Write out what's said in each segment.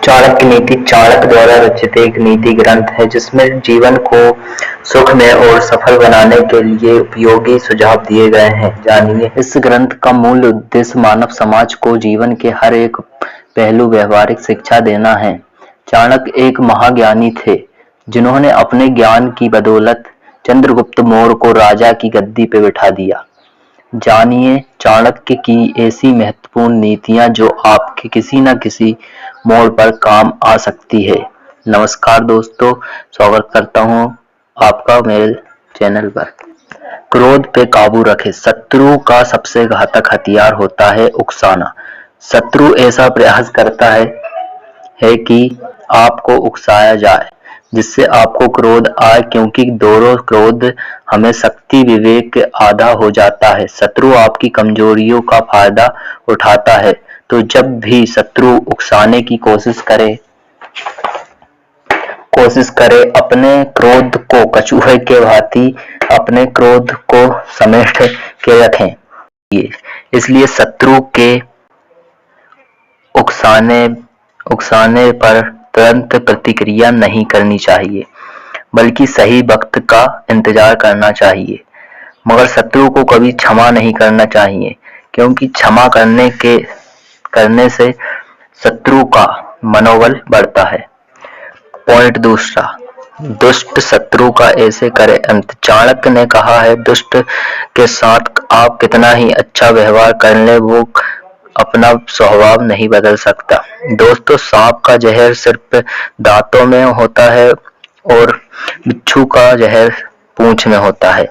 चाणक्य नीति चाणक्य द्वारा रचित एक नीति ग्रंथ है जिसमें जीवन को सुखमय और सफल बनाने के लिए उपयोगी सुझाव दिए गए हैं। जानिए, इस ग्रंथ का मूल उद्देश्य मानव समाज को जीवन के हर एक पहलू व्यवहारिक शिक्षा देना है। चाणक्य एक महाज्ञानी थे जिन्होंने अपने ज्ञान की बदौलत चंद्रगुप्त मौर्य को राजा की गद्दी पे बिठा दिया। जानिए चाणक्य की ऐसी महत्वपूर्ण नीतियां जो आपके किसी न किसी मोड़ पर काम आ सकती है। नमस्कार दोस्तों, स्वागत करता हूं आपका मेरे चैनल पर। क्रोध पे काबू रखें। शत्रु का सबसे घातक हथियार होता है उकसाना। शत्रु ऐसा प्रयास करता है कि आपको उकसाया जाए जिससे आपको क्रोध आए, क्योंकि दोनों क्रोध हमें शक्ति विवेक आधा हो जाता है। शत्रु आपकी कमजोरियों का फायदा उठाता है, तो जब भी शत्रु उकसाने की कोशिश करे अपने क्रोध को कछुए के भांति अपने क्रोध को समेट के रखें। इसलिए शत्रु के उकसाने पर तुरंत प्रतिक्रिया नहीं करनी चाहिए, बल्कि सही वक्त का इंतजार करना चाहिए। मगर शत्रु को कभी क्षमा नहीं करना चाहिए, क्योंकि क्षमा करने से शत्रु का मनोबल बढ़ता है। पॉइंट दूसरा, दुष्ट शत्रु का ऐसे करे अंत। चाणक्य ने कहा है, दुष्ट के साथ आप कितना ही अच्छा व्यवहार कर ले, वो अपना स्वभाव नहीं बदल सकता। दोस्तों, सांप का जहर सिर्फ दांतों में होता है और बिच्छू का जहर पूंछ में होता है,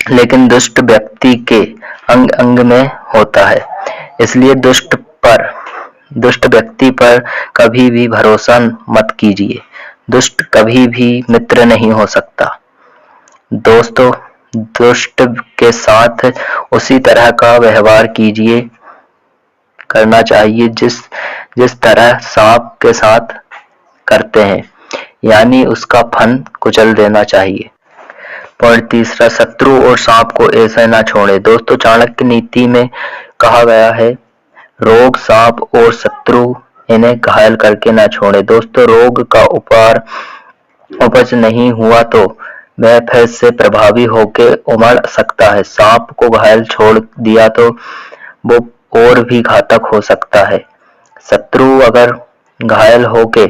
लेकिन दुष्ट व्यक्ति के अंग अंग में होता है। इसलिए दुष्ट व्यक्ति पर कभी भी भरोसा मत कीजिए। दुष्ट कभी भी मित्र नहीं हो सकता। दोस्तों, दुष्ट के साथ उसी तरह का व्यवहार करना चाहिए जिस तरह सांप के साथ करते हैं, यानी उसका फन कुचल देना चाहिए। पॉइंट तीसरा, शत्रु और सांप को ऐसे ना छोड़े। दोस्तों, चाणक्य नीति में कहा गया है, रोग, सांप और शत्रु इन्हें घायल करके ना छोड़े। दोस्तों, रोग का उपज नहीं हुआ तो वह फिर से प्रभावी होकर उमड़ सकता है। सांप को घायल छोड़ दिया तो वो और भी घातक हो सकता है। शत्रु अगर घायल होके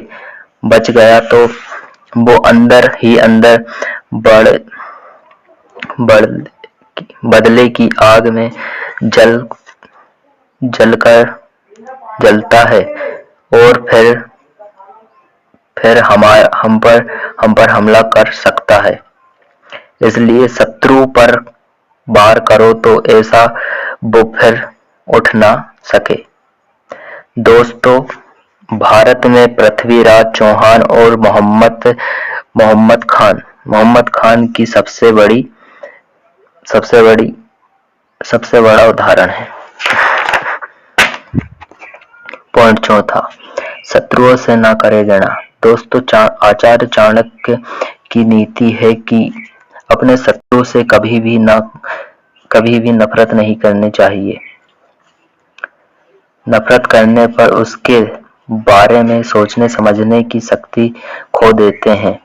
बच गया तो वो अंदर ही अंदर बदले की आग में जलता है और फिर हम पर हमला कर सकता है। इसलिए शत्रु पर वार करो तो ऐसा वो फिर उठ ना सके। दोस्तों, भारत में पृथ्वीराज चौहान और मोहम्मद खान की सबसे बड़ा उदाहरण है। पॉइंट चौथा, शत्रुओं से ना करे घृणा। दोस्तों, आचार्य चाणक्य की नीति है कि अपने शत्रु से कभी भी नफरत नहीं करनी चाहिए। नफरत करने पर उसके बारे में सोचने समझने की शक्ति खो देते हैं।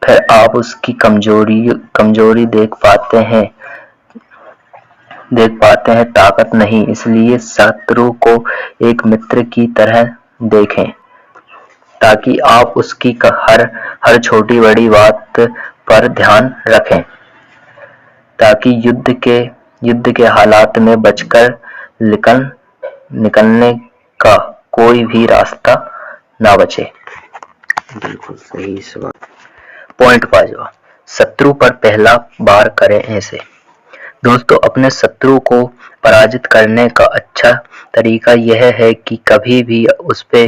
फिर आप उसकी कमजोरी देख पाते हैं, ताकत नहीं। इसलिए शत्रु को एक मित्र की तरह देखें, ताकि आप उसकी हर छोटी बड़ी बात पर ध्यान रखें, ताकि युद्ध के हालात में बचकर निकलने का कोई भी रास्ता ना बचे। बिल्कुल सही सवाल। पॉइंट 5वां, शत्रु पर पहला वार करें ऐसे। दोस्तों, अपने शत्रु को पराजित करने का अच्छा तरीका यह है कि कभी भी उस पे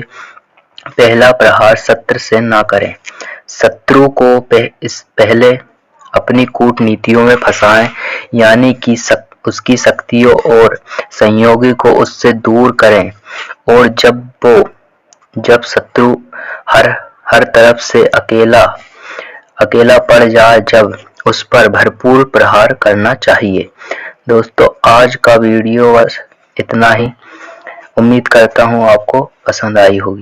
पहला प्रहार शस्त्र से ना करें। शत्रु को पहले अपनी कूटनीतियों में फंसाएं, यानी कि उसकी शक्तियों और सहयोगी को उससे दूर करें। और जब शत्रु हर तरफ से अकेला पड़ जाए, जब उस पर भरपूर प्रहार करना चाहिए। दोस्तों, आज का वीडियो बस इतना ही। उम्मीद करता हूँ आपको पसंद आई होगी।